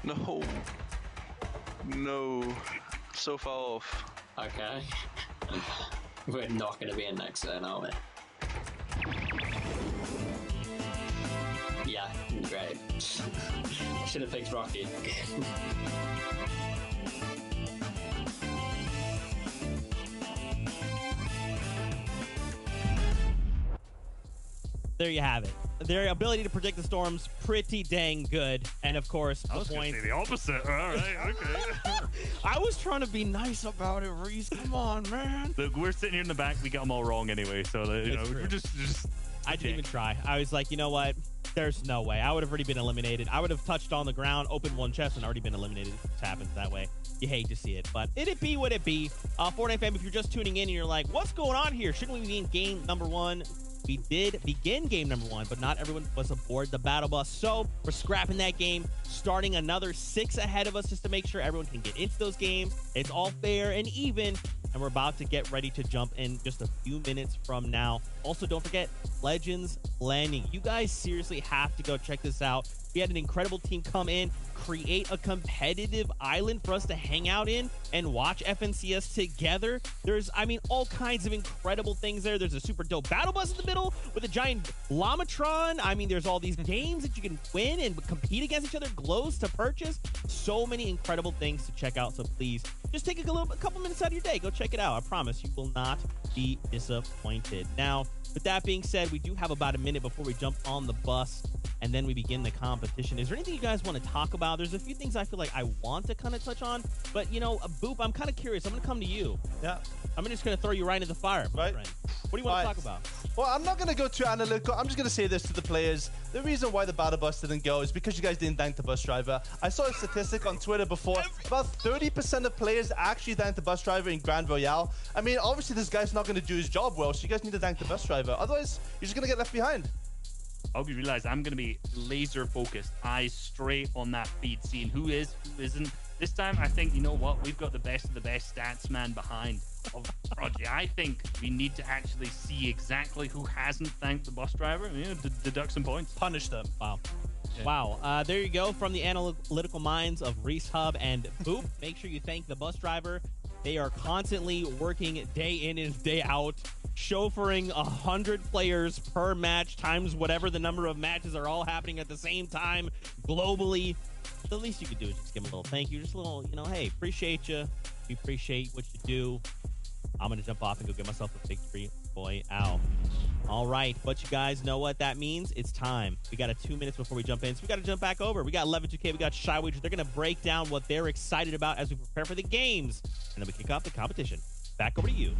No. No. So far off. Okay. We're not going to be in next turn, are we? Yeah, great. Should have picked Rocky. There you have it. Their ability to predict the storms, pretty dang good. And of course, I was going to say the opposite. All right, okay. I was trying to be nice about it, Reese. Come on, man. Look, we're sitting here in the back. We got them all wrong anyway. So, you know, true. we're just I didn't even try. I was like, you know what? There's no way. I would have already been eliminated. I would have touched on the ground, opened one chest, and already been eliminated. It just happens that way. You hate to see it, but it'd be what it be. Fortnite fam, if you're just tuning in and you're like, what's going on here? Shouldn't we be in game number 1? We did begin game number 1, but not everyone was aboard the battle bus. So we're scrapping that game, starting another 6 ahead of us just to make sure everyone can get into those games. It's all fair and even, and we're about to get ready to jump in just a few minutes from now. Also, don't forget Legends Landing. You guys seriously have to go check this out. We had an incredible team come in, create a competitive island for us to hang out in and watch FNCS together. There's, I mean, all kinds of incredible things there. There's a super dope battle bus in the middle with a giant Llamatron. I mean, there's all these games that you can win and compete against each other, glows to purchase. So many incredible things to check out. So please, just take a couple minutes out of your day. Go check it out. I promise you will not be disappointed. Now, with that being said, we do have about a minute before we jump on the bus and then we begin the competition. Is there anything you guys want to talk about? There's a few things I feel like I want to kind of touch on, but you know, Boop, I'm kind of curious. I'm going to come to you. Yeah. I'm just going to throw you right into the fire, my friend. What do you want to talk about? Well, I'm not going to go too analytical. I'm just going to say this to the players. The reason why the battle bus didn't go is because you guys didn't thank the bus driver. I saw a statistic on Twitter before. About 30% of players actually thanked the bus driver in Grand Royale. I mean, obviously this guy's not going to do his job well, so you guys need to thank the bus driver. Otherwise, you're just going to get left behind. I hope you realize I'm going to be laser focused, eyes straight on that feed, seeing who is, who isn't. This time, I think, you know what? We've got the best of the best stats man behind Prodigy. I think we need to actually see exactly who hasn't thanked the bus driver and, you know, deduct some points. Punish them. Wow. Yeah. Wow. There you go from the analytical minds of Reese Hub and Boop. Make sure you thank the bus driver. They are constantly working day in and day out, chauffeuring 100 players per match times whatever the number of matches are all happening at the same time globally. The least you could do is just give them a little thank you. Just a little, you know, hey, appreciate you. We appreciate what you do. I'm going to jump off and go get myself a victory. Boy, ow. All right, but you guys know what that means. It's time. We got 2 minutes before we jump in, so we got to jump back over. We got 11-2K, we got Shy Wager. They're going to break down what they're excited about as we prepare for the games, and then we kick off the competition. Back over to you.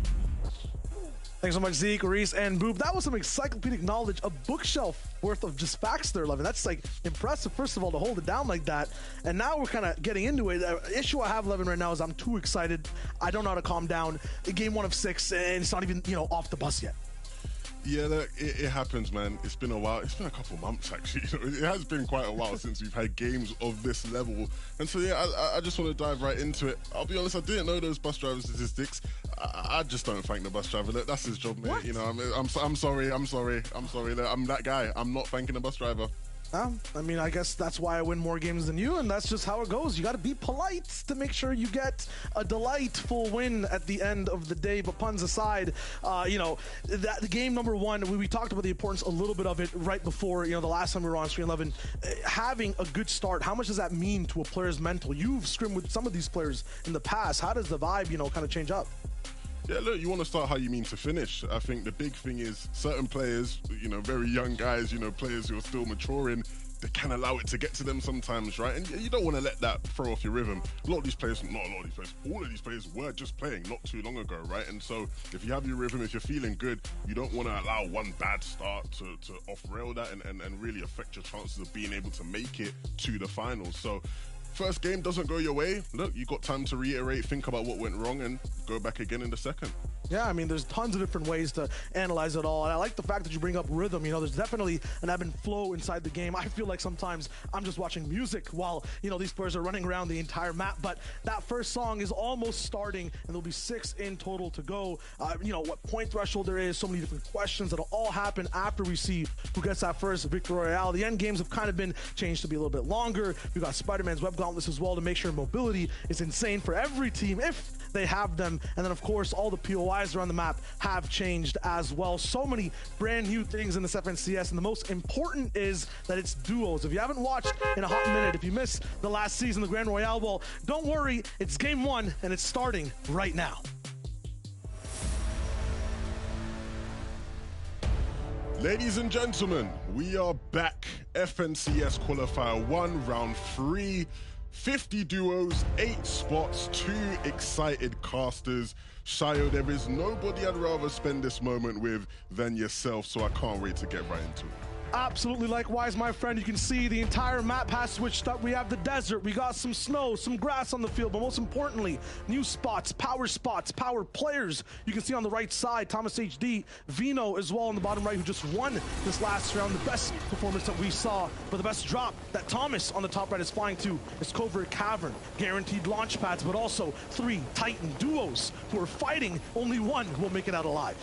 Thanks so much, Zeke, Reese, and Boop. That was some encyclopedic knowledge, a bookshelf worth of just facts there, Levin. That's like impressive, first of all, to hold it down like that. And now we're kind of getting into it. The issue I have, Levin, right now is I'm too excited. I don't know how to calm down. Game 1 of 6, and it's not even, you know, off the bus yet. Yeah, look, it happens, man. It's been a while. It's been a couple months, actually. You know, it has been quite a while since we've had games of this level. And so, yeah, I just want to dive right into it. I'll be honest, I didn't know those bus driver statistics. I just don't thank the bus driver. Look, that's his job, mate. What? You know, I'm sorry. Look, I'm that guy. I'm not thanking the bus driver. I mean, I guess that's why I win more games than you, and that's just how it goes. You got to be polite to make sure you get a delightful win at the end of the day. But puns aside, you know, the game number 1, we talked about the importance a little bit of it right before, you know, the last time we were on Screen 11. Having a good start, how much does that mean to a player's mental? You've scrimmed with some of these players in the past. How does the vibe, you know, kind of change up? Yeah, look, you want to start how you mean to finish. I think the big thing is certain players, you know, very young guys, you know, players who are still maturing, they can allow it to get to them sometimes, right? And you don't want to let that throw off your rhythm. A lot of these players, not a lot of these players, all of these players were just playing not too long ago, right? And so if you have your rhythm, if you're feeling good, you don't want to allow one bad start to off-rail that and really affect your chances of being able to make it to the finals. So first game doesn't go your way, look, you got time to reiterate, think about what went wrong, and go back again in the second. Yeah, I mean, there's tons of different ways to analyze it all. And I like the fact that you bring up rhythm. You know, there's definitely an ebb and flow inside the game. I feel like sometimes I'm just watching music while, you know, these players are running around the entire map. But that first song is almost starting, and there'll be 6 in total to go. You know, what point threshold there is, so many different questions that'll all happen after we see who gets that first Victory Royale. The end games have kind of been changed to be a little bit longer. We've got Spider-Man's Web Gauntlets as well to make sure mobility is insane for every team if they have them. And then, of course, all the POIs around the map have changed as well. So many brand new things in this FNCS, and the most important is that it's duos. If you haven't watched in a hot minute, if you missed the last season, the Grand Royale, well, don't worry, it's game 1, and it's starting right now. Ladies and gentlemen, we are back. FNCS Qualifier 1, round 3. 50 duos, 8 spots, 2 excited casters. Shayo, there is nobody I'd rather spend this moment with than yourself, so I can't wait to get right into it. Absolutely, likewise, my friend. You can see the entire map has switched up. We have the desert, we got some snow, some grass on the field, but most importantly, new spots, power players. You can see on the right side, Thomas HD, Vino as well on the bottom right, who just won this last round. The best performance that we saw, but the best drop that Thomas on the top right is flying to is Covert Cavern. Guaranteed launch pads, but also 3 Titan duos who are fighting. Only one will make it out alive.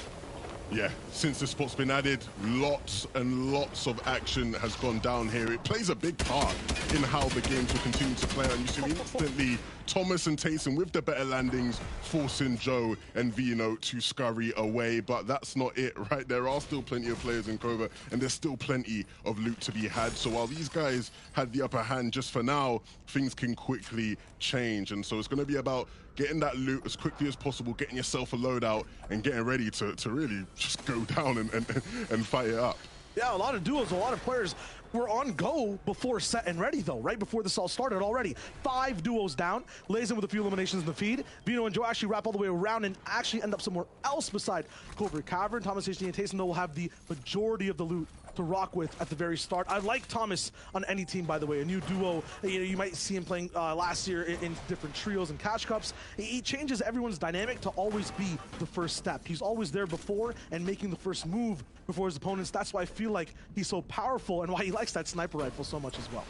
Yeah, since the spot's been added, lots and lots of action has gone down here. It plays a big part in how the games will continue to play. And you see instantly Thomas and Tayson with the better landings, forcing Joe and Vino to scurry away. But that's not it, right? There are still plenty of players in Covert, and there's still plenty of loot to be had. So while these guys had the upper hand just for now, things can quickly change. And so it's going to be about getting that loot as quickly as possible, getting yourself a loadout, and getting ready to really just go down and fight it up. Yeah, a lot of duos, a lot of players were on go before set and ready, though, right before this all started already. 5 duos down, lays in with a few eliminations in the feed. Vino and Joe actually wrap all the way around and actually end up somewhere else beside Covert Cavern. Thomas HD and Tayson, though, will have the majority of the loot to rock with at the very start. I like Thomas on any team, by the way. A new duo, you know, you might see him playing last year in different trios and cash cups. He changes everyone's dynamic to always be the first step. He's always there before and making the first move before his opponents. That's why I feel like he's so powerful and why he likes that sniper rifle so much as well.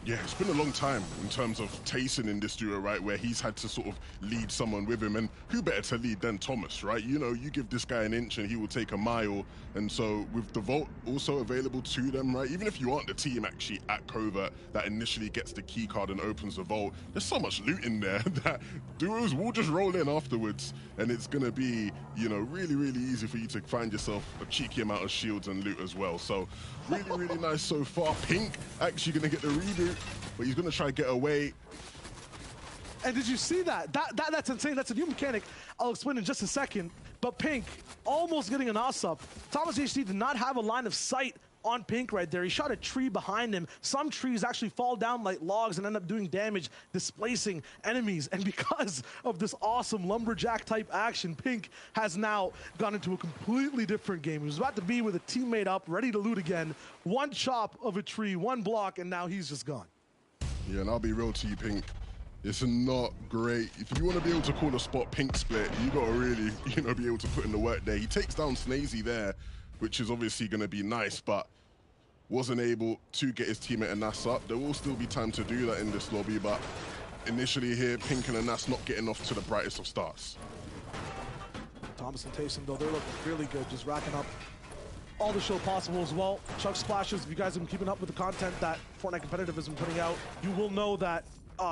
Yeah, it's been a long time in terms of Tayson in this duo, right, where he's had to sort of lead someone with him, and who better to lead than Thomas, right? You know, you give this guy an inch and he will take a mile, and so with the vault also available to them, right, even if you aren't the team actually at Covert that initially gets the key card and opens the vault, there's so much loot in there that duos will just roll in afterwards, and it's gonna be, you know, really, really easy for you to find yourself a cheeky amount of shields and loot as well. So really, really nice so far. Pink actually gonna get the reboot, but he's going to try to get away. And did you see that? That's insane. That's a new mechanic. I'll explain in just a second. But Pink almost getting an us up. Thomas HD did not have a line of sight on Pink right there. He shot a tree behind him. Some trees actually fall down like logs and end up doing damage, displacing enemies. And because of this awesome lumberjack type action, Pink has now gone into a completely different game. He was about to be with a teammate up, ready to loot again. One chop of a tree, one block, and now he's just gone. Yeah, and I'll be real to you, Pink. It's not great. If you want to be able to call a spot Pink split, you got to really, you know, be able to put in the work there. He takes down Snazy there, which is obviously going to be nice, but wasn't able to get his teammate Anas up. There will still be time to do that in this lobby, but initially here, Pink and Anas not getting off to the brightest of starts. Thomas and Tayson, though, they're looking really good, just racking up all the show possible as well. Chuck Splashes, if you guys have been keeping up with the content that Fortnite Competitive has been putting out, you will know that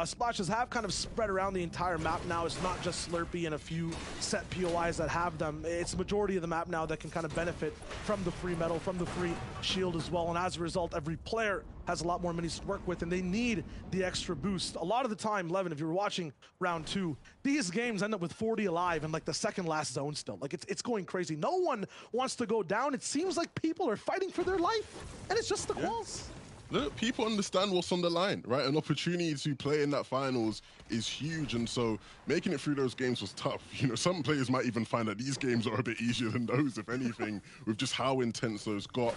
splashes have kind of spread around the entire map now. It's not just Slurpee and a few set POIs that have them. It's the majority of the map now that can kind of benefit from the free metal, from the free shield as well. And as a result, every player has a lot more minis to work with, and they need the extra boost. A lot of the time, Levin, if you were watching round 2, these games end up with 40 alive in like the second last zone still. Like it's going crazy. No one wants to go down. It seems like people are fighting for their life, and it's just the quals. look, people understand what's on the line, right? An opportunity to play in that finals is huge, and so making it through those games was tough. You know, some players might even find that these games are a bit easier than those, if anything, with just how intense those got.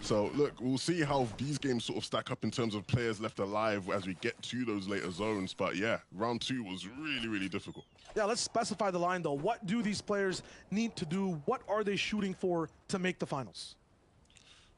So look, we'll see how these games sort of stack up in terms of players left alive as we get to those later zones. But yeah, round 2 was really, really difficult. Yeah, let's specify the line though. What do these players need to do? What are they shooting for to make the finals?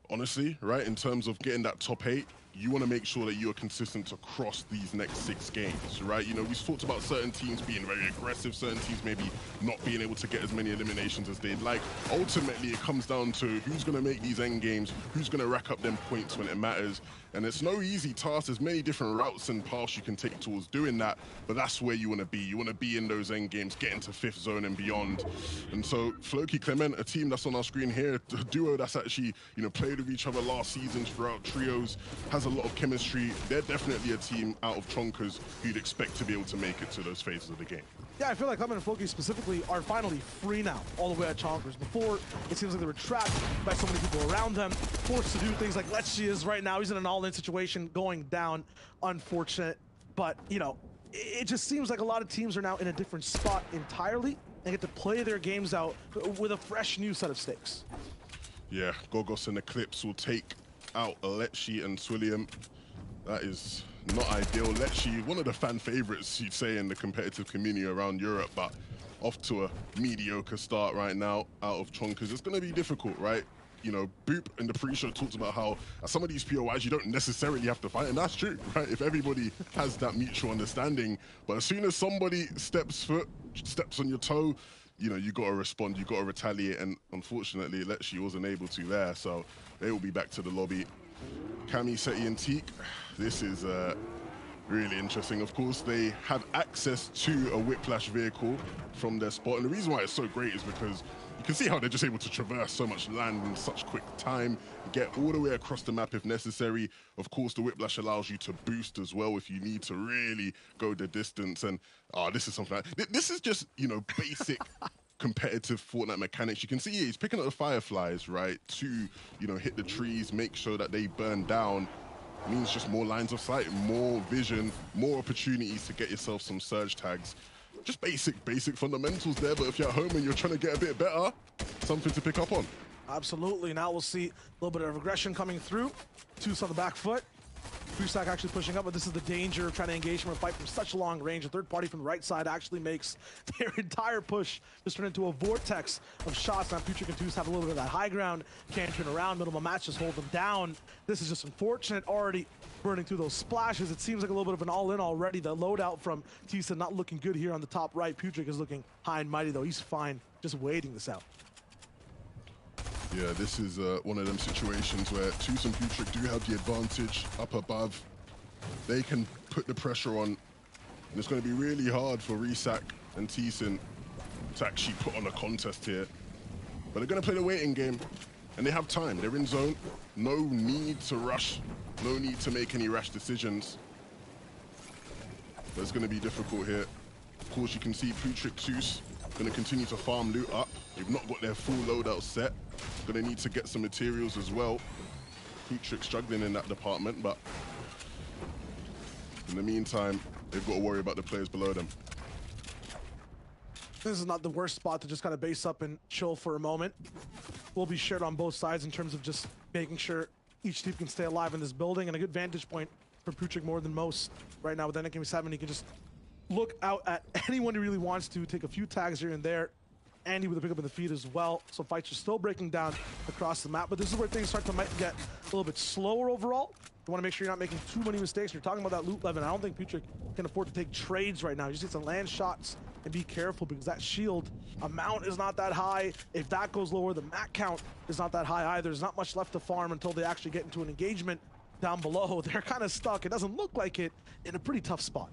Honestly, right, in terms of getting that top 8, you want to make sure that you are consistent across these next 6 games, right? You know, we've talked about certain teams being very aggressive, certain teams maybe not being able to get as many eliminations as they'd like. Ultimately, it comes down to who's going to make these end games, who's going to rack up them points when it matters. And it's no easy task. There's many different routes and paths you can take towards doing that, but that's where you want to be. You want to be in those end games, getting to 5th zone and beyond. And so Floki Clement, a team that's on our screen here, a duo that's actually, you know, played with each other last seasons throughout trios, has a lot of chemistry. They're definitely a team out of Chonkers who you'd expect to be able to make it to those phases of the game. Yeah, I feel like Clement and Floki specifically are finally free now, all the way at Chonkers. Before, it seems like they were trapped by so many people around them, forced to do things like Letchi is right now. He's in an all-in situation, going down, unfortunate. But, you know, it just seems like a lot of teams are now in a different spot entirely and get to play their games out with a fresh new set of stakes. Yeah, Gogos and Eclipse will take out Letchi and Swilliam. That is not ideal. Letchi, one of the fan favorites, you'd say, in the competitive community around Europe, but off to a mediocre start right now out of Chonkers. It's going to be difficult, right? You know, Boop in the pre-show talked about how some of these POIs you don't necessarily have to fight, and that's true, right? If everybody has that mutual understanding, but as soon as somebody steps on your toe, you know, you got to respond, you got to retaliate, and unfortunately, Letchi wasn't able to there, so they will be back to the lobby. Kami, Seti, and Teak, this is really interesting. Of course, they have access to a Whiplash vehicle from their spot, and the reason why it's so great is because you can see how they're just able to traverse so much land in such quick time, get all the way across the map if necessary. Of course, the Whiplash allows you to boost as well if you need to really go the distance. And this is something this is just, you know, basic competitive Fortnite mechanics. You can see he's picking up the Fireflies, right, to, you know, hit the trees, make sure that they burn down. It means just more lines of sight, more vision, more opportunities to get yourself some surge tags. Just basic fundamentals there, but if you're at home and you're trying to get a bit better, something to pick up on. Absolutely. Now we'll see a little bit of aggression coming through. Tooth on the back foot. Freestack actually pushing up, but this is the danger of trying to engage from a fight from such long range. A third party from the right side actually makes their entire push just turn into a vortex of shots. Now Future and Tooth have a little bit of that high ground, can't turn around, middle of a match, just hold them down. This is just unfortunate, already burning through those splashes. It seems like a little bit of an all-in already. The loadout from Tisa not looking good here on the top right. Putrick is looking high and mighty though. He's fine, just waiting this out. Yeah, this is one of them situations where Tooth and Putrick do have the advantage up above. They can put the pressure on, and it's going to be really hard for Resac and Teeson to actually put on a contest here. But they're going to play the waiting game, and they have time. They're in zone. No need to rush. No need to make any rash decisions. But it's going to be difficult here. Of course, you can see Putrick Tooth going to continue to farm loot up. They've not got their full loadout set. Going to need to get some materials as well. Putrick struggling in that department, but in the meantime, they've got to worry about the players below them. This is not the worst spot to just kind of base up and chill for a moment. We'll be shared on both sides in terms of just making sure each team can stay alive in this building, and a good vantage point for Putrick more than most. Right now with NKM7, he can just look out at anyone he really wants to, take a few tags here and there. Andy with a pickup in the feed as well. So fights are still breaking down across the map, but this is where things might get a little bit slower overall. You want to make sure you're not making too many mistakes. You're talking about that loot level. I don't think Putrick can afford to take trades right now. You just need to land shots and be careful because that shield amount is not that high. If that goes lower, the mat count is not that high either. There's not much left to farm until they actually get into an engagement down below. They're kind of stuck. It doesn't look like it, in a pretty tough spot.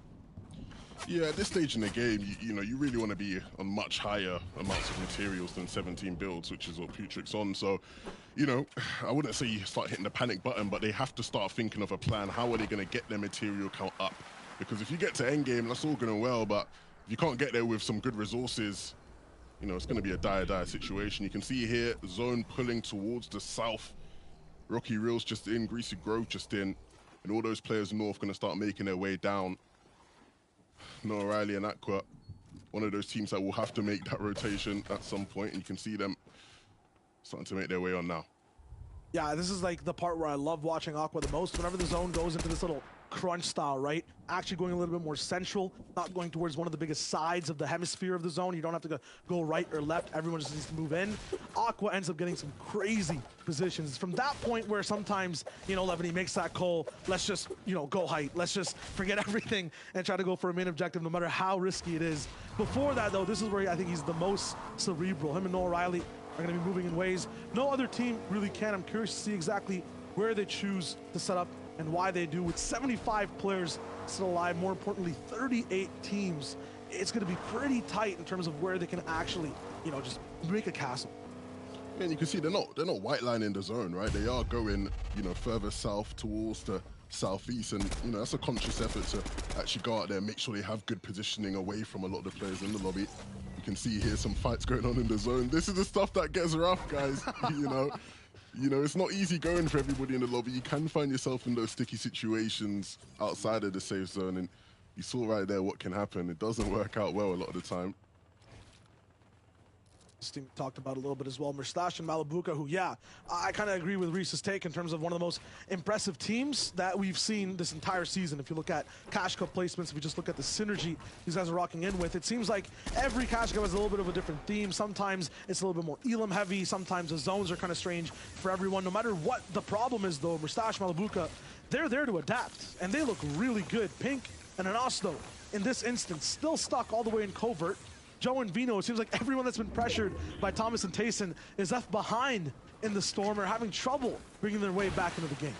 Yeah, at this stage in the game, you know, you really want to be on much higher amounts of materials than 17 builds, which is what Putrick's on. So, you know, I wouldn't say you start hitting the panic button, but they have to start thinking of a plan. How are they going to get their material count up? Because if you get to endgame, that's all good and well, but if you can't get there with some good resources, you know, it's going to be a dire situation. You can see here, zone pulling towards the south. Rocky Reels just in, Greasy Grove just in. and all those players north going to start making their way down. Noah Riley and Aqua, one of those teams that will have to make that rotation at some point, and you can see them starting to make their way on now. Yeah, this is like the part where I love watching Aqua the most. Whenever the zone goes into this little crunch style, right? Actually going a little bit more central, not going towards one of the biggest sides of the hemisphere of the zone. You don't have to go right or left. Everyone just needs to move in. Aqua ends up getting some crazy positions. It's from that point where sometimes, you know, Levany makes that call, let's just, you know, go height. Let's just forget everything and try to go for a main objective no matter how risky it is. Before that, though, this is where I think he's the most cerebral. Him and Noah Riley are going to be moving in ways no other team really can. I'm curious to see exactly where they choose to set up and why they do. With 75 players still alive, more importantly, 38 teams, it's going to be pretty tight in terms of where they can actually, you know, just make a castle. And you can see they're not white lining the zone, right? They are going, you know, further south towards the southeast, and you know that's a conscious effort to actually go out there and make sure they have good positioning away from a lot of the players in the lobby. You can see here some fights going on in the zone. This is the stuff that gets rough, guys. You know, it's not easy going for everybody in the lobby. You can find yourself in those sticky situations outside of the safe zone, and you saw right there what can happen. It doesn't work out well a lot of the time. This team talked about a little bit as well. Mustache and Malabuka, who, yeah, I kind of agree with Reese's take in terms of one of the most impressive teams that we've seen this entire season. If you look at Cash Cup placements, if you just look at the synergy these guys are rocking in with, it seems like every Cash Cup has a little bit of a different theme. Sometimes it's a little bit more Elam heavy. Sometimes the zones are kind of strange for everyone. No matter what the problem is, though, Mustache, Malabuka, they're there to adapt, and they look really good. Pink and Anas, though, in this instance, still stuck all the way in covert. Joe and Vino, it seems like everyone that's been pressured by Thomas and Tayson is left behind in the storm or having trouble bringing their way back into the game.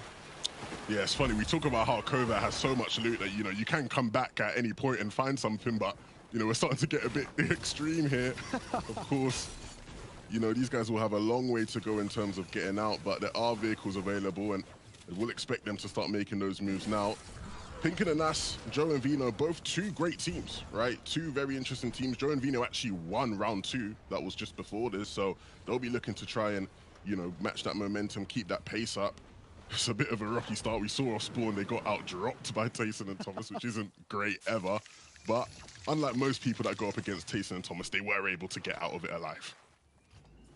Yeah, it's funny. We talk about how Covert has so much loot that, you know, you can come back at any point and find something, but, you know, we're starting to get a bit extreme here. Of course, you know, these guys will have a long way to go in terms of getting out, but there are vehicles available, and we'll expect them to start making those moves now. Pink and Anas, Joe and Vino, both two great teams, right? Two very interesting teams. Joe and Vino actually won round 2. That was just before this, so they'll be looking to try and, you know, match that momentum, keep that pace up. It's a bit of a rocky start. We saw off spawn, they got out-dropped by Tayson and Thomas, which isn't great ever. But unlike most people that go up against Tayson and Thomas, they were able to get out of it alive.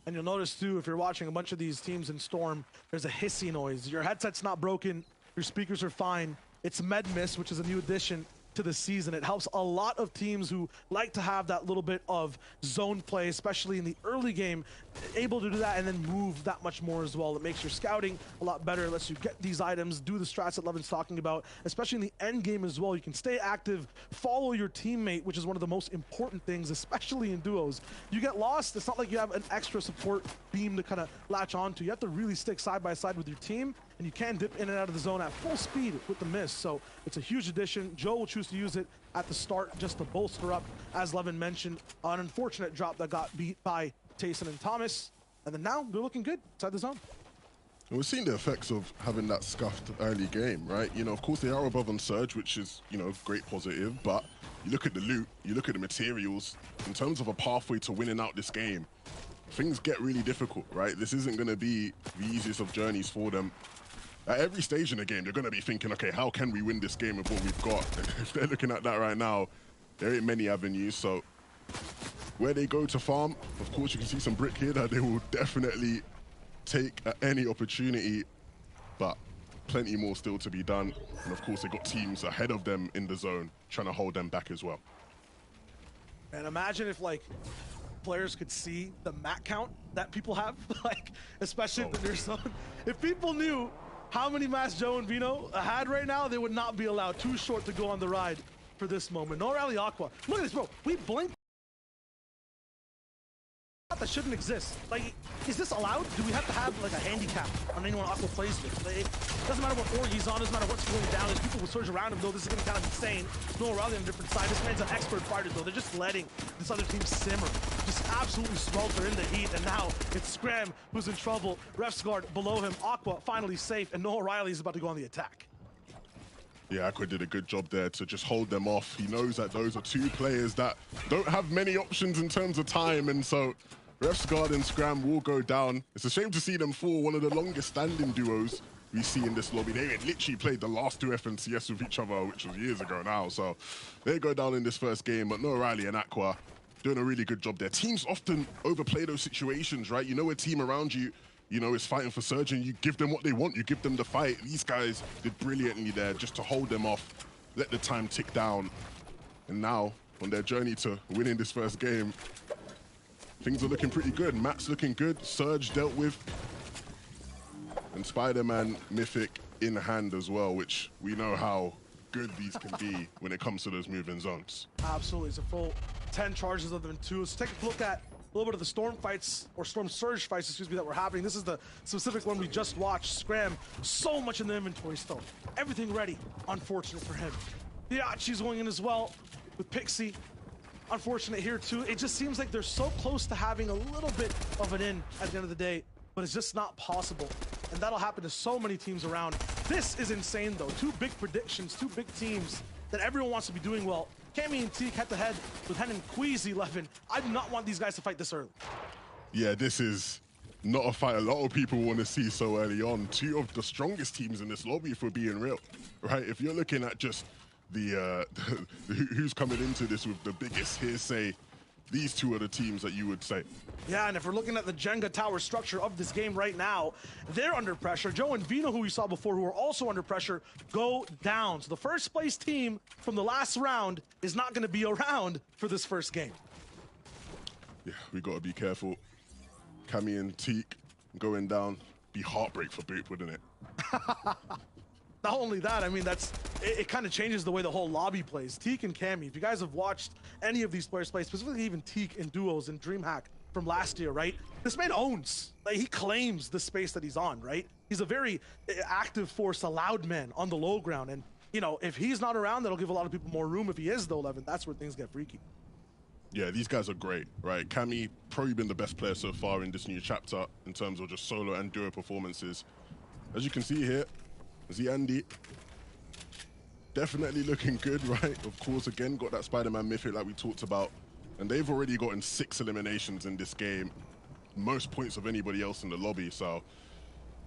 And you'll notice, too, if you're watching a bunch of these teams in Storm, there's a hissy noise. Your headset's not broken, your speakers are fine. It's MedMist, which is a new addition to the season. It helps a lot of teams who like to have that little bit of zone play, especially in the early game, able to do that and then move that much more as well. It makes your scouting a lot better. It lets you get these items, do the strats that Levin's talking about, especially in the end game as well. You can stay active, follow your teammate, which is one of the most important things, especially in duos. You get lost, it's not like you have an extra support beam to kind of latch onto. You have to really stick side by side with your team, and you can dip in and out of the zone at full speed with the mist. So it's a huge addition. Joe will choose to use it at the start just to bolster up, as Levin mentioned, an unfortunate drop that got beat by Tayson and Thomas. And then now they're looking good inside the zone. And we're seeing the effects of having that scuffed early game, right? You know, of course they are above on Surge, which is, you know, great positive, but you look at the loot, you look at the materials, in terms of a pathway to winning out this game, things get really difficult, right? This isn't going to be the easiest of journeys for them. At every stage in the game, they're going to be thinking, okay, how can we win this game with what we've got? If they're looking at that right now, there ain't many avenues. So where they go to farm, of course, you can see some brick here that they will definitely take at any opportunity, but plenty more still to be done. And of course, they've got teams ahead of them in the zone trying to hold them back as well. And imagine if, like, players could see the mat count that people have, like, especially in their zone. If people knew how many mats Joe and Vino had right now, they would not be allowed. Too short to go on the ride for this moment. No rally Aqua. Look at this, bro. We blinked. That shouldn't exist. Like, is this allowed? Do we have to have like a handicap on anyone Aqua plays with? Like, it doesn't matter what org he's on, doesn't matter what's going down. There's people with surge around him, though. This is gonna kind of insane. No rally on a different side. This man's an expert fighter, though. They're just letting this other team simmer. Just absolutely swelter in the heat. And now it's Scram who's in trouble. Ref's guard below him. Aqua finally safe, and Noah Riley is about to go on the attack. Yeah, Aqua did a good job there to just hold them off. He knows that those are two players that don't have many options in terms of time, and so Ref's guard and Scram will go down. It's a shame to see them fall, one of the longest standing duos we see in this lobby. They had literally played the last 2 FNCS with each other, which was years ago now. So they go down in this first game, but no Riley and Aqua doing a really good job there. Teams often overplay those situations, right? You know, a team around you, you know, is fighting for Surge, and you give them what they want. You give them the fight. These guys did brilliantly there just to hold them off, let the time tick down. And now, on their journey to winning this first game, things are looking pretty good. Matt's looking good. Surge dealt with. And Spider-Man Mythic in hand as well, which we know how good these can be when it comes to those moving zones. Absolutely. It's a full 10 charges of them too. So take a look at a little bit of the Storm fights, or Storm Surge fights, excuse me, that were happening. This is the specific one we just watched. Scram, so much in the inventory still. Everything ready. Unfortunate for him. The Achi's going in as well with Pixie. Unfortunate here too. It just seems like they're so close to having a little bit of an in at the end of the day, but it's just not possible. And that'll happen to so many teams around. This is insane though. 2 big predictions, 2 big teams that everyone wants to be doing well. Cammy and Teak head to head with Hen and Queasy 11. I do not want these guys to fight this early. Yeah, this is not a fight a lot of people want to see so early on. 2 of the strongest teams in this lobby, for being real, right? If you're looking at just the who's coming into this with the biggest hearsay, these 2 are the teams that you would say. Yeah, and if we're looking at the Jenga tower structure of this game right now, they're under pressure. Joe and Vino, who we saw before, who are also under pressure, go down. So the first place team from the last round is not going to be around for this first game. Yeah, we got to be careful. Cammy and Teak going down. Be heartbreak for Boop, wouldn't it? Not only that, I mean, it kind of changes the way the whole lobby plays. Teak and Cammy, if you guys have watched any of these players play, specifically even Teak in duos in DreamHack from last year, right? This man owns, like, he claims the space that he's on, right? He's a very active force, a loud man on the low ground. And, you know, if he's not around, that'll give a lot of people more room. If he is, though, 11, that's where things get freaky. Yeah, these guys are great, right? Cammy probably been the best player so far in this new chapter in terms of just solo and duo performances. As you can see here, Andy definitely looking good, right? Of course, again, got that Spider-Man Mythic like we talked about. And they've already gotten 6 eliminations in this game. Most points of anybody else in the lobby. So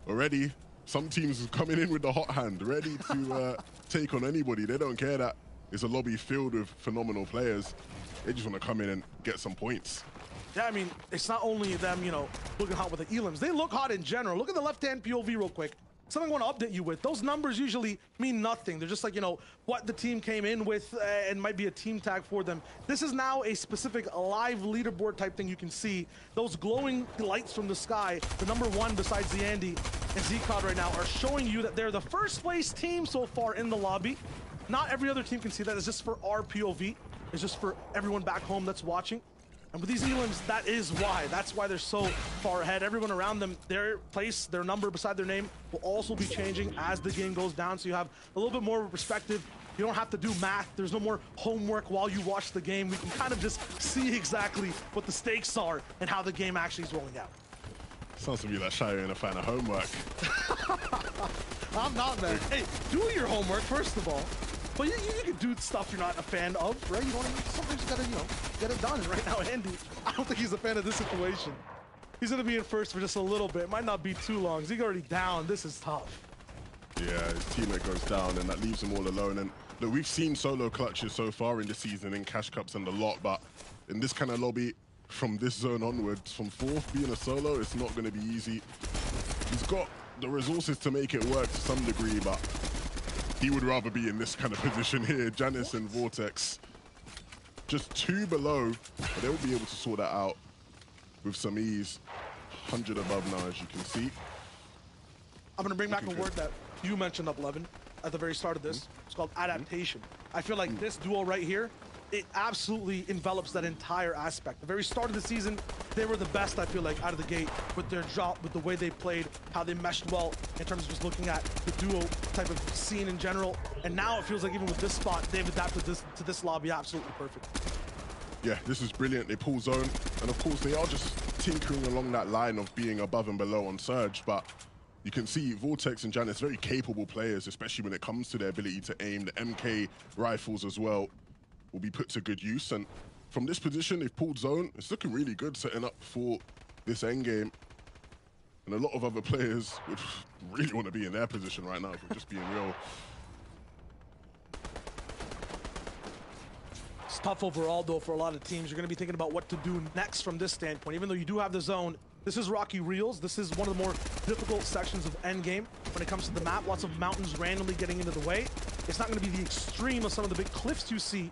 already, some teams are coming in with the hot hand, ready to take on anybody. They don't care that it's a lobby filled with phenomenal players. They just want to come in and get some points. Yeah, I mean, it's not only them, you know, looking hot with the elims. They look hot in general. Look at the left-hand POV real quick. Something I want to update you with. Those numbers usually mean nothing. They're just like, you know, what the team came in with and might be a team tag for them. This is now a specific live leaderboard type thing you can see. Those glowing lights from the sky, the number 1 besides the Andy and Z-Cloud right now, are showing you that they're the first place team so far in the lobby. Not every other team can see that. It's just for our POV. It's just for everyone back home that's watching. And with these elims, that is why. That's why they're so far ahead. Everyone around them, their place, their number beside their name will also be changing as the game goes down. So you have a little bit more of a perspective. You don't have to do math. There's no more homework while you watch the game. We can kind of just see exactly what the stakes are and how the game actually is rolling out. Sounds to me like Shire ain't a fan of homework. I'm not, man. Hey, do your homework, first of all. But you can do stuff you're not a fan of, right? You don't even, sometimes you gotta, you know, get it done. And right now, Andy, I don't think he's a fan of this situation. He's gonna be in first for just a little bit. Might not be too long. He's already down. This is tough. Yeah, his teammate goes down, and that leaves him all alone. And look, we've seen solo clutches so far in the season in Cash Cups and a lot, but in this kind of lobby, from this zone onwards, from 4th being a solo, it's not going to be easy. He's got the resources to make it work to some degree, but he would rather be in this kind of position here. Janice and Vortex just 2 below, but they'll be able to sort that out with some ease. 100 above now, as you can see. I'm gonna bring back a word that you mentioned up 11 at the very start of this. It's called adaptation. I feel like this duo right here, it absolutely envelops that entire aspect. The very start of the season, they were the best, I feel like, out of the gate with their job, with the way they played, how they meshed well in terms of just looking at the duo type of scene in general. And now it feels like even with this spot, they've adapted this to this lobby absolutely perfect. Yeah, this is brilliant. They pull zone, and of course they are just tinkering along that line of being above and below on Surge, but you can see Vortex and Janice, very capable players, especially when it comes to their ability to aim. The MK rifles as well will be put to good use. And from this position, they've pulled zone. It's looking really good setting up for this endgame. And a lot of other players would really want to be in their position right now, if we're just being real. It's tough overall, though, for a lot of teams. You're going to be thinking about what to do next from this standpoint. Even though you do have the zone, this is rocky reels. This is one of the more difficult sections of endgame when it comes to the map. Lots of mountains randomly getting into the way. It's not going to be the extreme of some of the big cliffs you see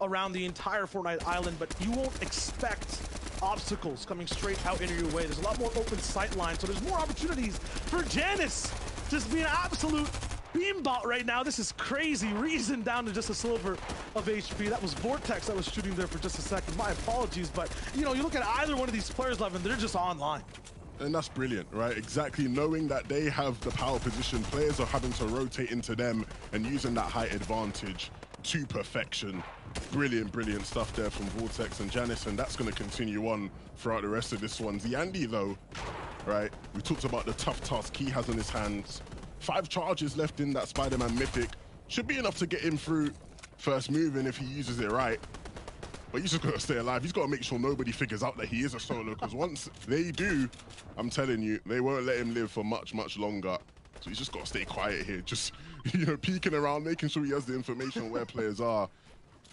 around the entire Fortnite island, but you won't expect obstacles coming straight out into your way. There's a lot more open sight lines, so there's more opportunities for Janice just being an absolute beambot right now. This is crazy. Reason down to just a sliver of HP. That was Vortex that was shooting there for just a second. My apologies, but you know, you look at either one of these players live and they're just online. And that's brilliant, right? Exactly, knowing that they have the power position, players are having to rotate into them and using that height advantage to perfection. Brilliant, brilliant stuff there from Vortex and Janice, and that's going to continue on throughout the rest of this one. Andy, though, right? We talked about the tough task he has in his hands. 5 charges left in that Spider-Man Mythic. Should be enough to get him through first moving if he uses it right. But he's just got to stay alive. He's got to make sure nobody figures out that he is a solo, because once they do, I'm telling you, they won't let him live for much, much longer. So he's just got to stay quiet here. Just, you know, peeking around, making sure he has the information where players are,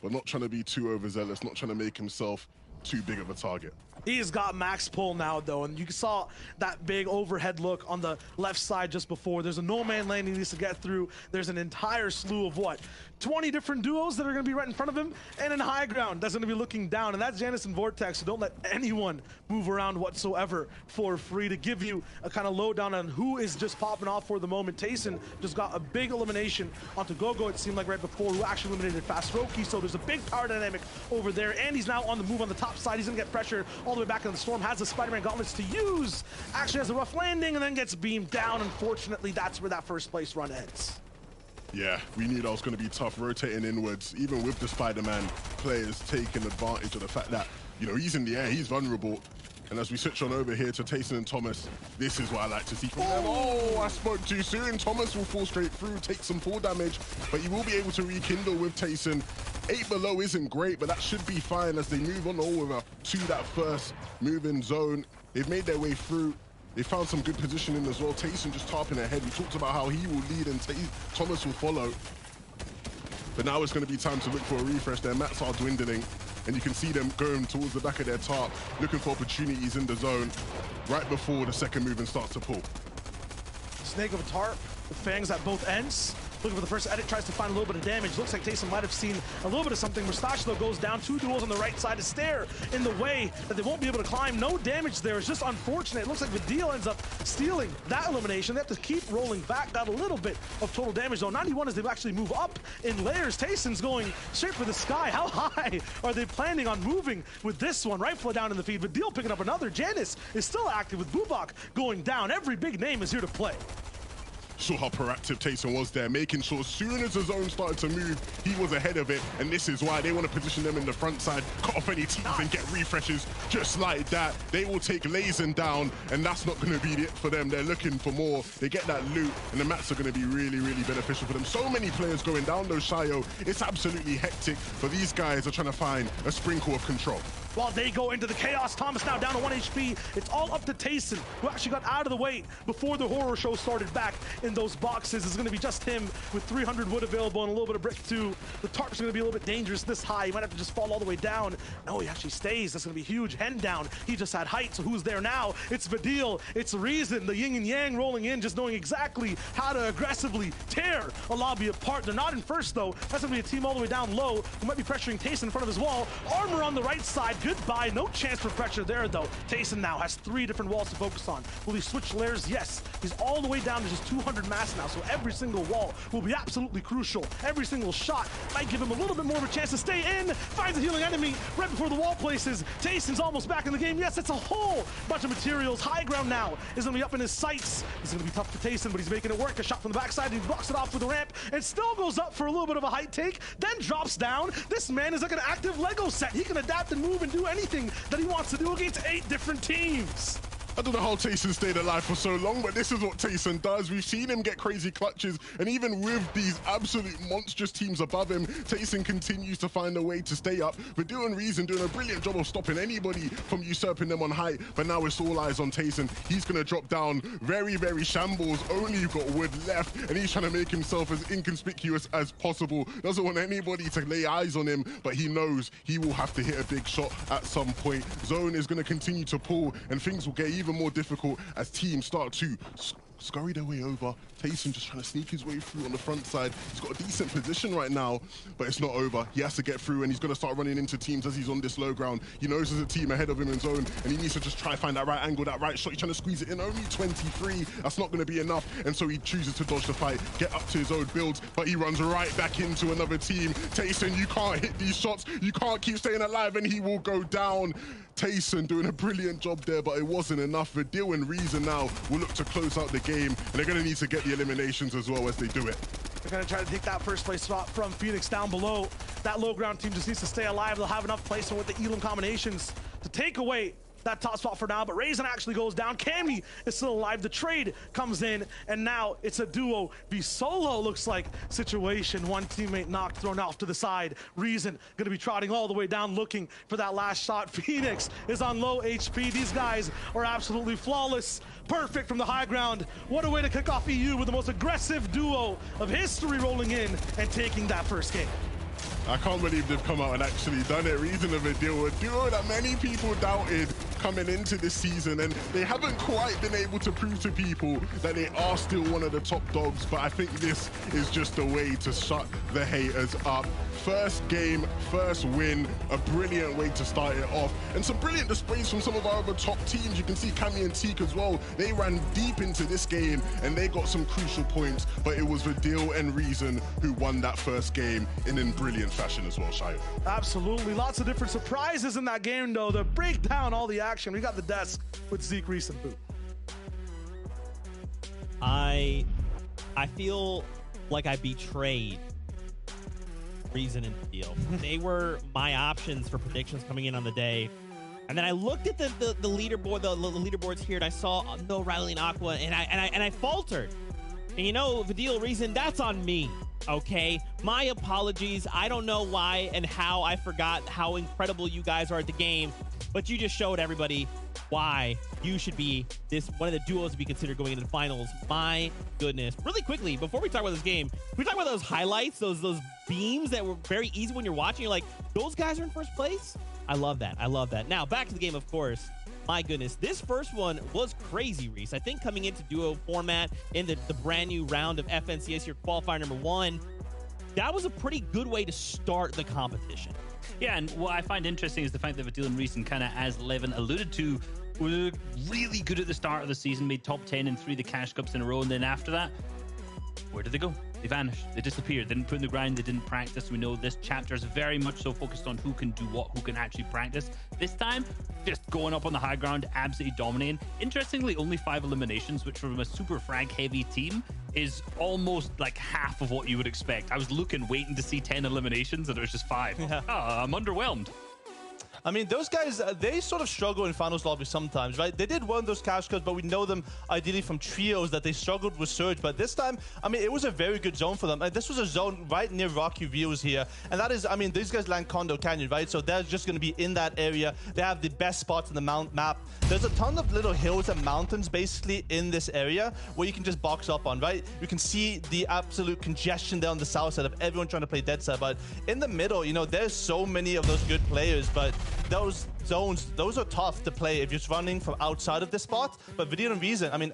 but not trying to be too overzealous, not trying to make himself too big of a target. He's got max pull now, though, and you saw that big overhead look on the left side just before. There's a no-man land he needs to get through. There's an entire slew of, what, 20 different duos that are going to be right in front of him, and in high ground that's going to be looking down, and that's Janice and Vortex, so don't let anyone move around whatsoever for free. To give you a kind of lowdown on who is just popping off for the moment, Tayson just got a big elimination onto Gogo, it seemed like right before, who actually eliminated Fast Roki, so there's a big power dynamic over there, and he's now on the move on the top side. He's going to get pressure all the way back in the storm, has the Spider-Man gauntlets to use, actually has a rough landing, and then gets beamed down. Unfortunately, that's where that first place run ends. Yeah, we knew that was going to be tough, rotating inwards, even with the Spider-Man players taking advantage of the fact that, you know, he's in the air, he's vulnerable. And as we switch on over here to Tayson and Thomas, this is what I like to see from them. Oh, I spoke too soon. Thomas will fall straight through, take some fall damage, but he will be able to rekindle with Tayson. 8 below isn't great, but that should be fine as they move on over to that first moving zone. They've made their way through. They found some good positioning as well. Tayson just tarping ahead. We talked about how he will lead and Thomas will follow. But now it's going to be time to look for a refresh. Their mats are dwindling, and you can see them going towards the back of their tarp, looking for opportunities in the zone right before the second movement starts to pull. Snake of a tarp with fangs at both ends. Looking for the first edit, tries to find a little bit of damage. Looks like Tayson might have seen a little bit of something. Mustache, though, goes down. 2 duels on the right side. A stair in the way that they won't be able to climb. No damage there. It's just unfortunate. It looks like Vidil ends up stealing that elimination. They have to keep rolling back. Got a little bit of total damage, though. 91 as they actually move up in layers. Tayson's going straight for the sky. How high are they planning on moving with this one? Rightful down in the feed. Vidil picking up another. Janice is still active with Bubak going down. Every big name is here to play. Saw how proactive Tayson was there, making sure as soon as the zone started to move, he was ahead of it. And this is why they want to position them in the front side, cut off any teams and get refreshes just like that. They will take Lazen down, and that's not going to be it for them. They're looking for more. They get that loot, and the mats are going to be really, really beneficial for them. So many players going down though, Shayo. It's absolutely hectic, but these guys are trying to find a sprinkle of control. While they go into the chaos, Thomas now down to 1 HP. It's all up to Tayson, who actually got out of the way before the horror show started back in those boxes. It's going to be just him with 300 wood available and a little bit of brick too. The tarp's going to be a little bit dangerous this high. He might have to just fall all the way down. No, he actually stays. That's going to be huge. Hen down. He just had height, so who's there now? It's Vidil. It's Reason. The yin and yang rolling in, just knowing exactly how to aggressively tear a lobby apart. They're not in first, though. That's going to be a team all the way down low who might be pressuring Tayson in front of his wall. Armor on the right side. Goodbye. No chance for pressure there, though. Tayson now has 3 different walls to focus on. Will he switch layers? Yes. He's all the way down to just 200 mass now, so every single wall will be absolutely crucial. Every single shot might give him a little bit more of a chance to stay in. Finds a healing enemy right before the wall places. Tayson's almost back in the game. Yes, it's a whole bunch of materials. High ground now is going to be up in his sights. It's going to be tough for Tayson, but he's making it work. A shot from the backside. He blocks it off with the ramp and still goes up for a little bit of a height take, then drops down. This man is like an active Lego set. He can adapt and move and do anything that he wants to do against 8 different teams. I don't know how Tayson stayed alive for so long, but this is what Tayson does. We've seen him get crazy clutches, and even with these absolute monstrous teams above him, Tayson continues to find a way to stay up. Vidil and Reason doing a brilliant job of stopping anybody from usurping them on height, but now it's all eyes on Tayson. He's going to drop down very, very shambles. Only got wood left, and he's trying to make himself as inconspicuous as possible. Doesn't want anybody to lay eyes on him, but he knows he will have to hit a big shot at some point. Zone is going to continue to pull, and things will get even more difficult as teams start to scurry their way over. Tayson just trying to sneak his way through on the front side. He's got a decent position right now, but it's not over. He has to get through, and he's going to start running into teams as he's on this low ground. He knows there's a team ahead of him in zone, and he needs to just try to find that right angle, that right shot. He's trying to squeeze it in. Only 23. That's not going to be enough, and so he chooses to dodge the fight, get up to his own builds, but he runs right back into another team. Tayson, you can't hit these shots. You can't keep staying alive, and he will go down. Tayson doing a brilliant job there, but it wasn't enough. Vidil and Reason now will look to close out the game, and they're going to need to get the eliminations as well as they do it. They're going to try to take that first place spot from Phoenix down below. That low ground team just needs to stay alive. They'll have enough placement with the Elam combinations to take away that top spot for now, but Raisin actually goes down. Cammy is still alive. The trade comes in, and now it's a duo v solo, looks like, situation. One teammate knocked, thrown off to the side. Reason going to be trotting all the way down, looking for that last shot. Phoenix is on low HP. These guys are absolutely flawless. Perfect from the high ground. What a way to kick off EU with the most aggressive duo of history rolling in and taking that first game. I can't believe they've come out and actually done it. Reason of a duo that many people doubted coming into this season, and they haven't quite been able to prove to people that they are still one of the top dogs, but I think this is just a way to shut the haters up. First game, first win, a brilliant way to start it off, and some brilliant displays from some of our other top teams. You can see Cammy and Teak as well. They ran deep into this game, and they got some crucial points, but it was Vidil and Reason who won that first game in brilliant fashion as well, Shayo. Absolutely. Lots of different surprises in that game, though. To break down all the action, we got the desk with c3s and Boo. I feel like I betrayed Reason and Vidil. They were my options for predictions coming in on the day. And then I looked at the leaderboard, the leaderboards here, and I saw no Riley and Aqua, and I faltered. And you know, Vidil, Reason, that's on me. Okay, my apologies. I don't know why and how I forgot how incredible you guys are at the game, but you just showed everybody why you should be one of the duos to be considered going into the finals. My goodness. Really quickly, before we talk about this game, can we talk about those highlights, those beams that were very easy when you're watching? You're like, those guys are in first place? I love that. I love that. Now, back to the game, of course. My goodness, this first one was crazy, Reese. I think coming into duo format in the brand new round of FNCS here, qualifier number 1, that was a pretty good way to start the competition. Yeah, and what I find interesting is the fact that Vidil and Reason, kind of as Levin alluded to, were really good at the start of the season, made top 10 in 3 of the Cash Cups in a row, and then after that, where did they go? They vanished. They disappeared. They didn't put in the grind. They didn't practice. We know this chapter is very much so focused on who can do what, who can actually practice. This time, just going up on the high ground, absolutely dominating. Interestingly, only 5 eliminations, which from a super frag heavy team is almost like half of what you would expect. I was waiting to see 10 eliminations, and it was just 5. Yeah. Oh, I'm underwhelmed. I mean, those guys, they sort of struggle in finals lobby sometimes, right? They did win those cash cups, but we know them ideally from trios that they struggled with Surge. But this time, I mean, it was a very good zone for them. This was a zone right near Rocky Views here. And that is, I mean, these guys land Condo Canyon, right? So they're just going to be in that area. They have the best spots in the map. There's a ton of little hills and mountains basically in this area where you can just box up on, right? You can see the absolute congestion there on the south side of everyone trying to play dead side. But in the middle, you know, there's so many of those good players, but those zones, those are tough to play if you're running from outside of this spot. But Vidil and Reason, I mean,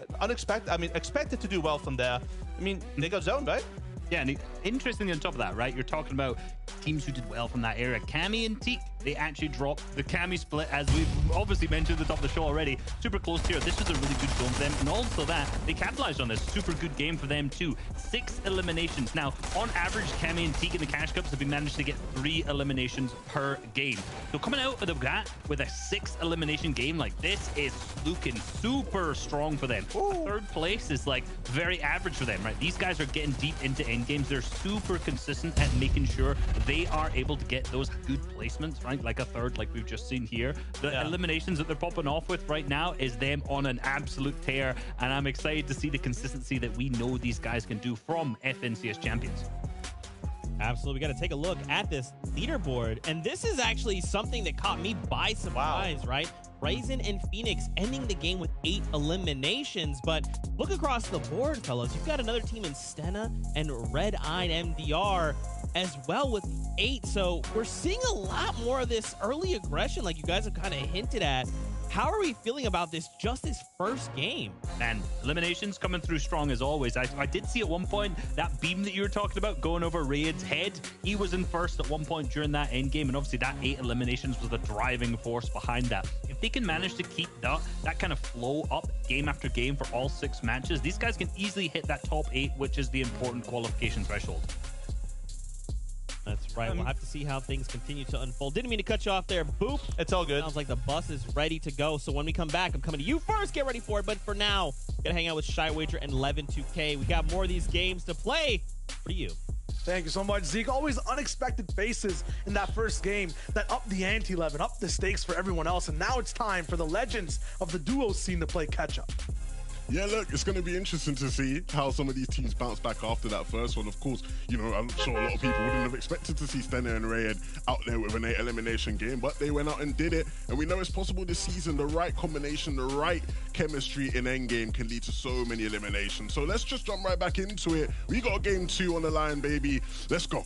expected to do well from there. I mean, they got zoned, right? Yeah, and interestingly on top of that, right, you're talking about teams who did well from that area. Cammy and Teak, they actually dropped the Cammy split, as we've obviously mentioned at the top of the show already. Super close here. This was a really good zone for them. And also that, they capitalized on this. Super good game for them too. 6 eliminations. Now, on average, Cammy and Teak in the Cash Cups have been managed to get 3 eliminations per game. So coming out of the gate with a 6 elimination game like this is looking super strong for them. A 3rd place is like very average for them, right? These guys are getting deep into end games. They're super consistent at making sure they are able to get those good placements, right? Like a third, like we've just seen here. The eliminations that they're popping off with right now is them on an absolute tear, and I'm excited to see the consistency that we know these guys can do from FNCS champions. Absolutely. We got to take a look at this leaderboard. And this is actually something that caught me by surprise, right? Ryzen and Phoenix ending the game with 8 eliminations. But look across the board, fellas. You've got another team in Stena and Red-Eyed MDR as well with 8. So we're seeing a lot more of this early aggression like you guys have kind of hinted at. How are we feeling about this first game? And eliminations coming through strong as always. I did see at one point that beam that you were talking about going over Raid's head. He was in first at one point during that end game, and obviously that 8 eliminations was the driving force behind that. If they can manage to keep that kind of flow up game after game for all 6 matches, these guys can easily hit that top 8, which is the important qualification threshold. That's right. We'll have to see how things continue to unfold. Didn't mean to cut you off there. Boop. It's all good. Sounds like the bus is ready to go. So when we come back, I'm coming to you first. Get ready for it. But for now, gotta hang out with Shy Wager and Levin2K. We got more of these games to play. For you. Thank you so much, Zeke. Always unexpected faces in that first game that up the ante, Levin, up the stakes for everyone else. And now it's time for the legends of the duo scene to play catch up. Yeah, look, it's going to be interesting to see how some of these teams bounce back after that first one. Of course, you know, I'm sure a lot of people wouldn't have expected to see Stena and Rayed out there with an 8 elimination game, but they went out and did it. And we know it's possible this season. The right combination, the right chemistry in endgame can lead to so many eliminations. So let's just jump right back into it. We got game 2 on the line, baby. Let's go.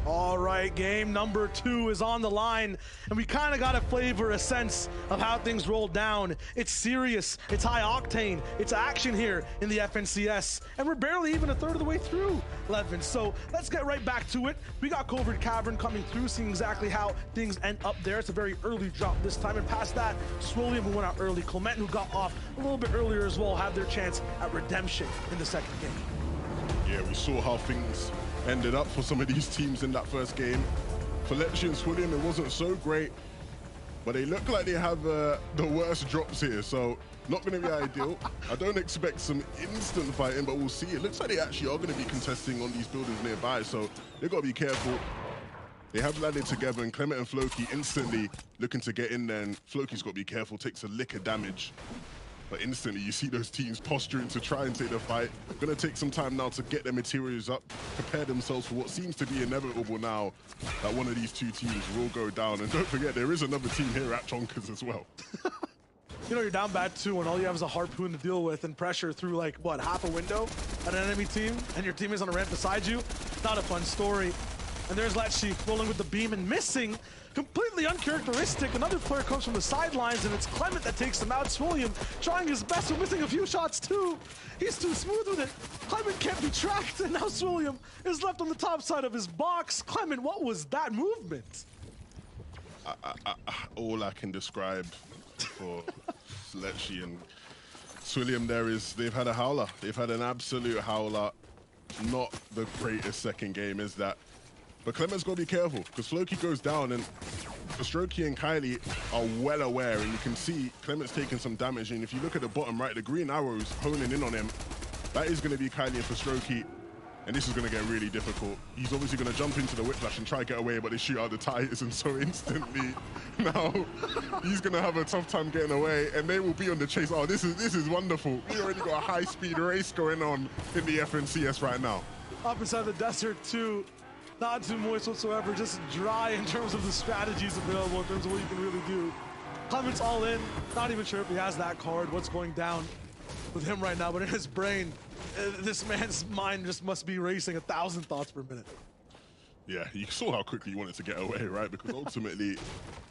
All right, game number 2 is on the line, and we kind of got a flavor, a sense of how things rolled down. It's serious, it's high octane, it's action here in the FNCS, and we're barely even a third of the way through, Levin. So let's get right back to it. We got Covert Cavern coming through, seeing exactly how things end up there. It's a very early drop this time, and past that, Swilliam, who went out early, Clement, who got off a little bit earlier as well, had their chance at redemption in the second game. Yeah, we saw how things ended up for some of these teams in that first game. For Lecce and Swilliam, it wasn't so great, but they look like they have the worst drops here, so not going to be ideal. I don't expect some instant fighting, but we'll see. It looks like they actually are going to be contesting on these buildings nearby, so they've got to be careful. They have landed together, and Clement and Floki instantly looking to get in there, and Floki's got to be careful, takes a lick of damage. But instantly, you see those teams posturing to try and take the fight. Going to take some time now to get their materials up, prepare themselves for what seems to be inevitable now, that one of these two teams will go down. And don't forget, there is another team here at Chonkers as well. You know, you're down bad 2 and all you have is a harpoon to deal with and pressure through, like, what, half a window at an enemy team, and your team is on a ramp beside you. Not a fun story. And there's Lecce rolling with the beam and missing. Completely uncharacteristic. Another player comes from the sidelines, and it's Clement that takes him out. Swilliam trying his best, but missing a few shots too. He's too smooth with it. Clement can't be tracked, and now Swilliam is left on the top side of his box. Clement, what was that movement? All I can describe for Lecce and Swilliam there is they've had a howler. They've had an absolute howler. Not the greatest second game, is that? But Clement's got to be careful, because Floki goes down, and Ostroki and Kylie are well aware, and you can see Clement's taking some damage. And if you look at the bottom right, the green arrows honing in on him. That is going to be Kylie and Ostroki, and this is going to get really difficult. He's obviously going to jump into the whiplash and try to get away, but they shoot out the tires, and so instantly now he's going to have a tough time getting away, and they will be on the chase. Oh, this is wonderful. We already got a high-speed race going on in the FNCS right now. Up inside the desert too. Not too moist whatsoever, just dry in terms of the strategies available, in terms of what you can really do. Clement's all in, not even sure if he has that card, what's going down with him right now, but in his brain, this man's mind just must be racing 1,000 thoughts per minute. Yeah, you saw how quickly he wanted to get away, right? Because ultimately,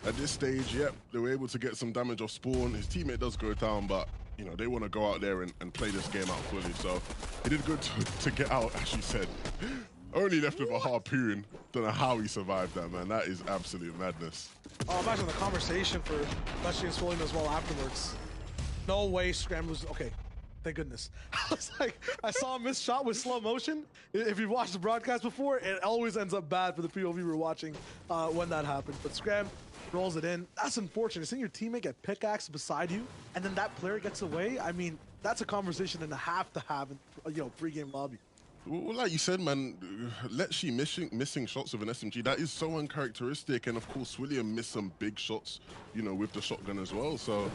at this stage, yep, they were able to get some damage off spawn. His teammate does go down, but you know, they want to go out there and play this game out fully. So he did good to get out, as you said. Only left with a harpoon. Don't know how he survived that, man. That is absolute madness. Oh, imagine the conversation for Lecce and Swilliam as well afterwards. No way Scram was... Okay, thank goodness. I was like, I saw a missed shot with slow motion. If you've watched the broadcast before, it always ends up bad for the POV we're watching when that happens. But Scram rolls it in. That's unfortunate. Seeing your teammate get pickaxe beside you, and then that player gets away. I mean, that's a conversation and a half to have in, pre-game lobby. Well, like you said, man, Lecce missing shots with an SMG, that is so uncharacteristic. And of course, William missed some big shots, with the shotgun as well. So,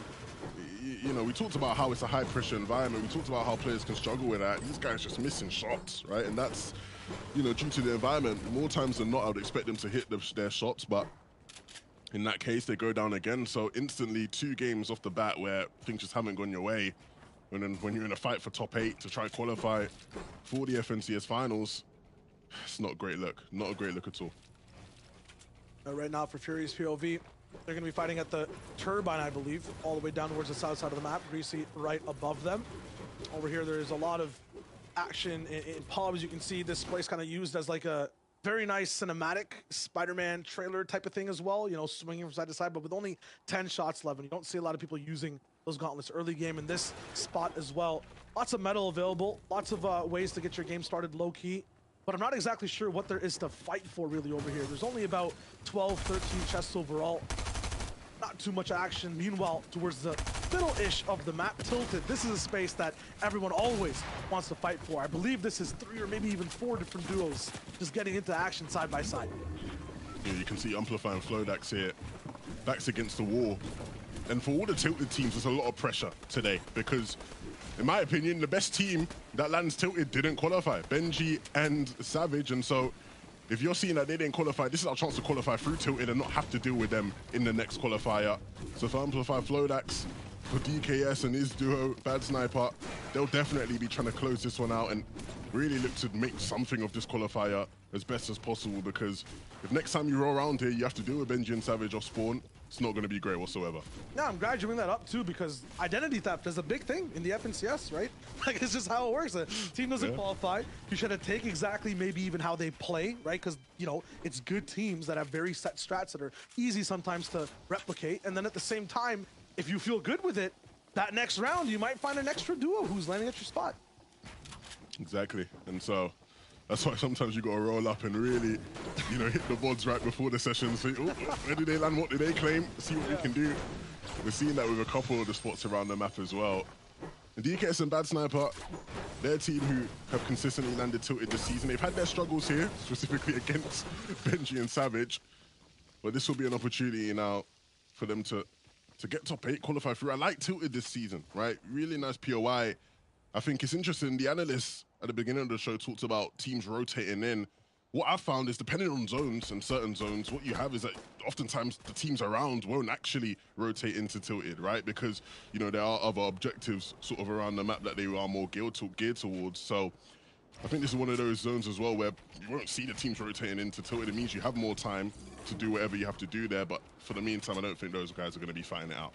we talked about how it's a high-pressure environment. We talked about how players can struggle with that. These guys just missing shots, right? And that's, due to the environment. More times than not, I would expect them to hit their shots, but in that case, they go down again. So instantly, 2 games off the bat where things just haven't gone your way. And then when you're in a fight for top 8 to try and qualify for the FNCS finals, it's not a great look. Not a great look at all. Right now for Fury's POV, they're going to be fighting at the turbine, I believe, all the way down towards the south side of the map. Greasy right above them. Over here, there's a lot of action in pubs. You can see this place kind of used as like a very nice cinematic Spider-Man trailer type of thing as well, swinging from side to side, but with only 10 shots left. And you don't see a lot of people using those gauntlets early game in this spot as well. Lots of metal available, lots of ways to get your game started low key, but I'm not exactly sure what there is to fight for really over here. There's only about 12, 13 chests overall. Not too much action. Meanwhile, towards the middle-ish of the map, Tilted, this is a space that everyone always wants to fight for. I believe this is 3 or maybe even 4 different duos just getting into action side by side. Yeah, you can see Amplify and Flodax here, backs against the wall. And for all the Tilted teams, there's a lot of pressure today because, in my opinion, the best team that lands Tilted didn't qualify, Benji and Savage. And so if you're seeing that they didn't qualify, this is our chance to qualify through Tilted and not have to deal with them in the next qualifier. So for Amplify Flodax, for DKS and his duo, Bad Sniper, they'll definitely be trying to close this one out and really look to make something of this qualifier as best as possible, because if next time you roll around here, you have to deal with Benji and Savage off spawn, it's not going to be great whatsoever. Yeah, I'm glad you bring that up too, because identity theft is a big thing in the FNCS, right? Like, it's just how it works. A team doesn't qualify. You should take exactly maybe even how they play, right? Because, it's good teams that have very set strats that are easy sometimes to replicate. And then at the same time, if you feel good with it, that next round, you might find an extra duo who's landing at your spot. Exactly. And so that's why sometimes you got to roll up and really, hit the boards right before the session. Say, oh, where did they land? What did they claim? See what we can do. We're seeing that with a couple of the spots around the map as well. And DKS and Bad Sniper, their team who have consistently landed Tilted this season, they've had their struggles here, specifically against Benji and Savage. But this will be an opportunity now for them to get top 8, qualify through. I like Tilted this season, right? Really nice POI. I think it's interesting. The analysts at the beginning of the show talked about teams rotating in. What I've found is, depending on zones and certain zones, what you have is that oftentimes the teams around won't actually rotate into Tilted, right? Because, there are other objectives sort of around the map that they are more geared towards. So I think this is one of those zones as well where you won't see the teams rotating into Tilted. It means you have more time to do whatever you have to do there. But for the meantime, I don't think those guys are going to be fighting it out.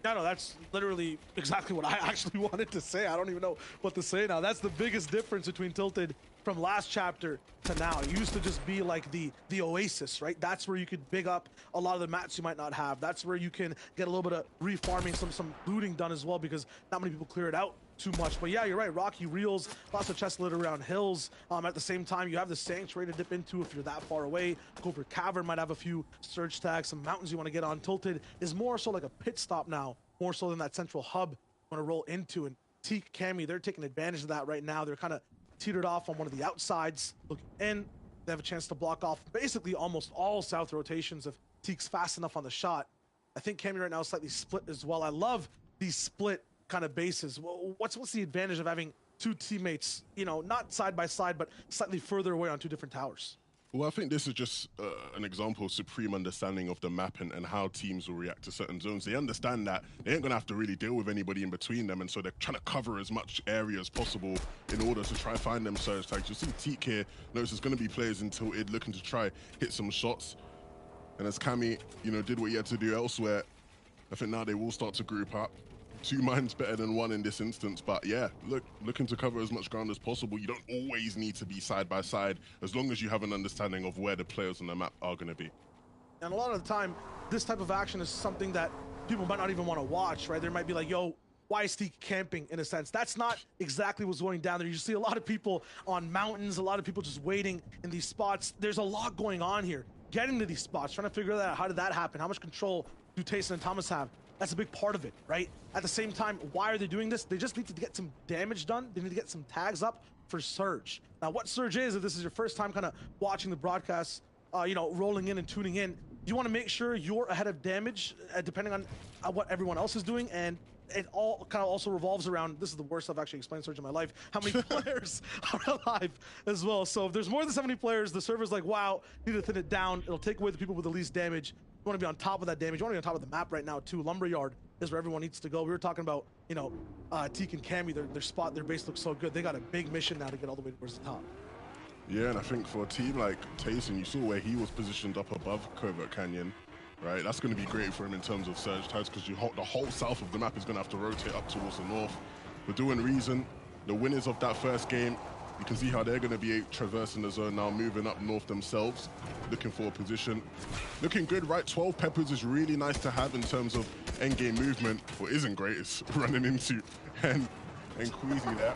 No, that's literally exactly what I actually wanted to say. I don't even know what to say now. That's the biggest difference between Tilted from last chapter to now. It used to just be like the oasis, right? That's where you could big up a lot of the mats you might not have. That's where you can get a little bit of refarming, some looting done as well, because not many people clear it out too much. But yeah, you're right. Rocky reels, lots of chests lit around hills. At the same time, you have the sanctuary to dip into if you're that far away. Cobra Cavern might have a few surge tags, some mountains you want to get on. Tilted is more so like a pit stop now, more so than that central hub you want to roll into. And Teak, Cammy, they're taking advantage of that right now. They're kind of teetered off on one of the outsides, looking in. They have a chance to block off basically almost all south rotations if Teak's fast enough on the shot. I think Cammy right now is slightly split as well. I love these split kind of bases. What's the advantage of having 2 teammates, not side by side, but slightly further away on 2 different towers? Well, I think this is just an example of supreme understanding of the map and how teams will react to certain zones. They understand that they ain't going to have to really deal with anybody in between them, and so they're trying to cover as much area as possible in order to try and find them surge tags. You'll see Teak here knows there's going to be players in Tilted looking to try hit some shots. And as Cammy, did what he had to do elsewhere, I think now they will start to group up. 2 minds better than 1 in this instance, but yeah, looking to cover as much ground as possible. You don't always need to be side by side, as long as you have an understanding of where the players on the map are going to be. And a lot of the time, this type of action is something that people might not even want to watch, right? There might be like, yo, why is Teak camping, in a sense? That's not exactly what's going down there. You see a lot of people on mountains, a lot of people just waiting in these spots. There's a lot going on here. getting to these spots, trying to figure out how did that happen, how much control do Tayson and Thomas have. That's a big part of it, right? At the same time, why are they doing this? They just need to get some damage done. They need to get some tags up for Surge. Now, what Surge is, if this is your first time kind of watching the broadcast, you know, rolling in and tuning in, you want to make sure you're ahead of damage, depending on what everyone else is doing, and it all kind of also revolves around, this is the worst I've actually explained Surge in my life, how many players are alive as well. So if there's more than 70 players, the server's like, wow, need to thin it down. It'll take away the people with the least damage. You want to be on top of that damage. You want to be on top of the map right now too. Lumberyard is where everyone needs to go. We were talking about, you know, Teak and Cammy, their spot, their base looks so good. They got a big mission now to get all the way towards the top. Yeah, and I think for a team like Tayson, you saw where he was positioned up above Covert Canyon, right? That's going to be great for him in terms of surge tags, because the whole south of the map is going to have to rotate up towards the north. We're doing Reason, the winners of that first game. You can see how they're going to be traversing the zone now, moving up north themselves, looking for a position. Looking good, right? 12 peppers is really nice to have in terms of endgame movement. What isn't great is running into and Queasy there.